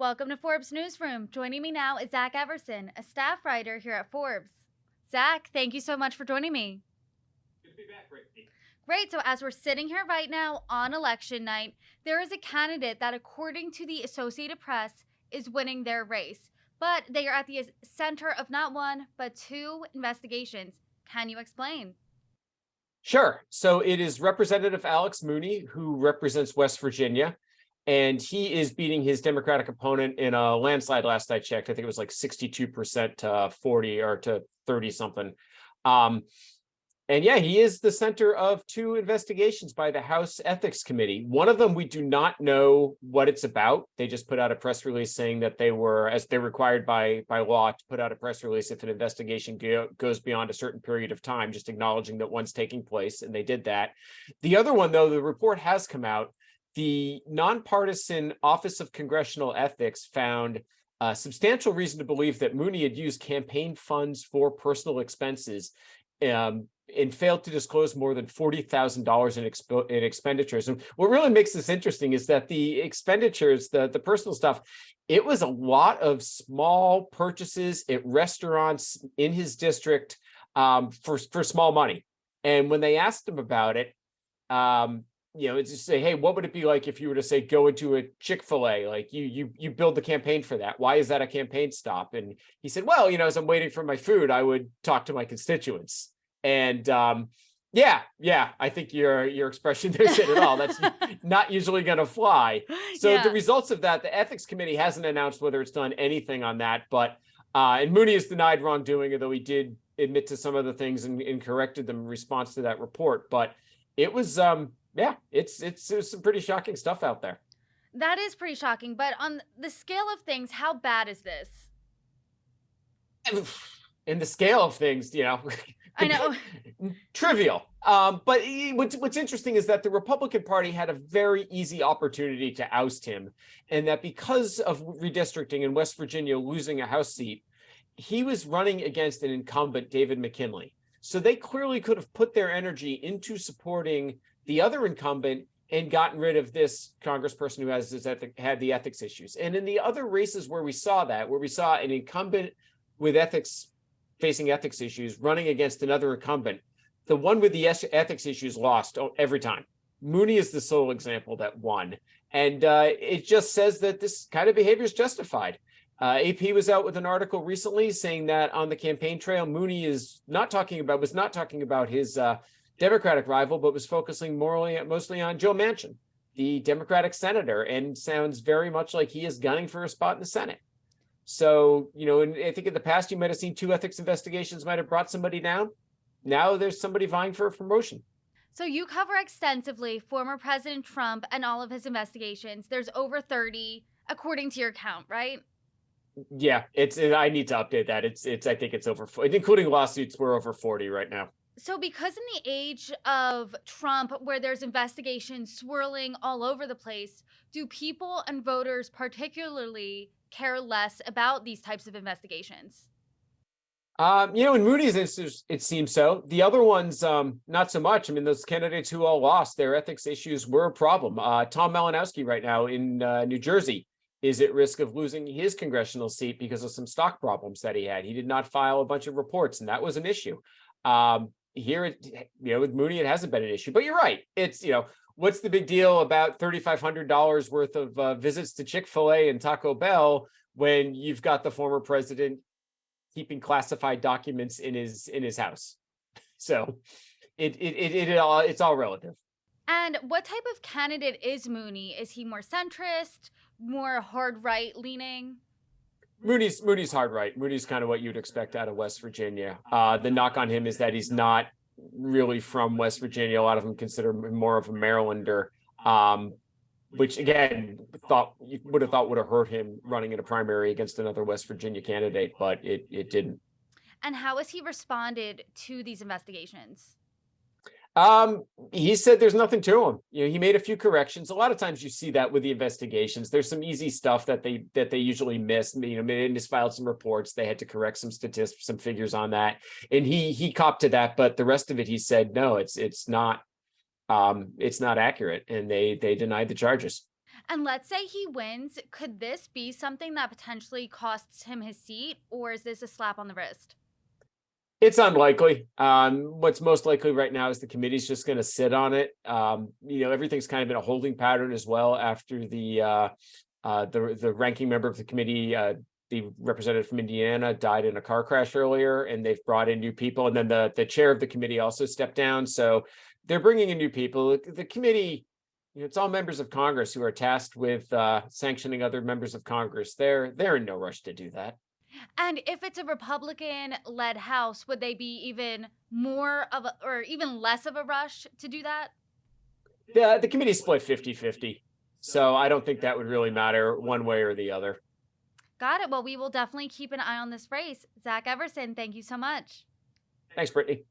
Welcome to Forbes Newsroom. Joining me now is Zach Everson, a staff writer here at Forbes. Zach, thank you so much for joining me. Good to be back, Brittany. Great. So as we're sitting here right now on election night, there is a candidate that, according to the Associated Press, is winning their race. But they are at the center of not one, but two investigations. Can you explain? Sure. So it is Representative Alex Mooney, who represents West Virginia, and he is beating his Democratic opponent in a landslide last I checked. I think it was like 62% to 40 or to 30 something. And yeah, he is the center of two investigations by the House Ethics Committee. One of them, we do not know what it's about. They just put out a press release saying that they were, as they're required by law, to put out a press release if an investigation goes beyond a certain period of time, just acknowledging that one's taking place, and they did that. The other one, though, the report has come out. The nonpartisan Office of Congressional Ethics found substantial reason to believe that Mooney had used campaign funds for personal expenses, and failed to disclose more than $40,000 in expenditures. And what really makes this interesting is that the expenditures, the personal stuff, it was a lot of small purchases at restaurants in his district for small money. And when they asked him about it, it's just say, hey, what would it be like if you were to say go into a Chick-fil-A? Like you build the campaign for that. Why is that a campaign stop? And he said, well, as I'm waiting for my food, I would talk to my constituents. And I think your expression there said it all. That's not usually going to fly. So The results of that, the ethics committee hasn't announced whether it's done anything on that, but and Mooney has denied wrongdoing, although he did admit to some of the things and corrected them in response to that report. But it was it's some pretty shocking stuff out there. That is pretty shocking. But on the scale of things, how bad is this? In the scale of things, I know. Trivial. But what's interesting is that the Republican Party had a very easy opportunity to oust him, and that because of redistricting in West Virginia losing a House seat, he was running against an incumbent, David McKinley. So they clearly could have put their energy into supporting the other incumbent and gotten rid of this congressperson who had the ethics issues. And in the other races where we saw an incumbent with facing ethics issues running against another incumbent, the one with the ethics issues lost every time. Mooney is the sole example that won. And it just says that this kind of behavior is justified. AP was out with an article recently saying that on the campaign trail, Mooney was not talking about his Democratic rival, but was focusing mostly on Joe Manchin, the Democratic senator, and sounds very much like he is gunning for a spot in the Senate. So, and I think in the past, you might have seen two ethics investigations might have brought somebody down. Now there's somebody vying for a promotion. So you cover extensively former President Trump and all of his investigations. There's over 30, according to your count, right? Yeah, I need to update that. I think it's over, including lawsuits, we're over 40 right now. So because in the age of Trump, where there's investigations swirling all over the place, do people and voters particularly care less about these types of investigations? In Mooney's instance, it seems so. The other ones, not so much. I mean, those candidates who all lost, their ethics issues were a problem. Tom Malinowski right now in New Jersey is at risk of losing his congressional seat because of some stock problems that he had. He did not file a bunch of reports, and that was an issue. Here, with Mooney, it hasn't been an issue. But you're right. It's, what's the big deal about $3,500 worth of visits to Chick-fil-A and Taco Bell when you've got the former president keeping classified documents in his house? So it's all relative. And what type of candidate is Mooney? Is he more centrist, more hard right leaning? Mooney's hard right. Mooney's kind of what you'd expect out of West Virginia. The knock on him is that he's not really from West Virginia. A lot of them consider him more of a Marylander, which again would have hurt him running in a primary against another West Virginia candidate, but it didn't. And how has he responded to these investigations? He said there's nothing to him. He made a few corrections. A lot of times you see that with the investigations. There's some easy stuff that they usually miss. They misfiled some reports. They had to correct some statistics, some figures on that, and he copped to that. But the rest of it, he said no, it's not accurate, and they denied the charges. And let's say he wins, could this be something that potentially costs him his seat, or is this a slap on the wrist? It's unlikely. What's most likely right now is the committee's just going to sit on it. Everything's kind of in a holding pattern as well after the ranking member of the committee, the representative from Indiana, died in a car crash earlier, and they've brought in new people. And then the chair of the committee also stepped down. So they're bringing in new people. The committee, it's all members of Congress who are tasked with sanctioning other members of Congress. They're in no rush to do that. And if it's a Republican led House, would they be even more of a, or even less of a rush to do that? The committee split 50-50. So I don't think that would really matter one way or the other. Got it. Well, we will definitely keep an eye on this race. Zach Everson, thank you so much. Thanks, Brittany.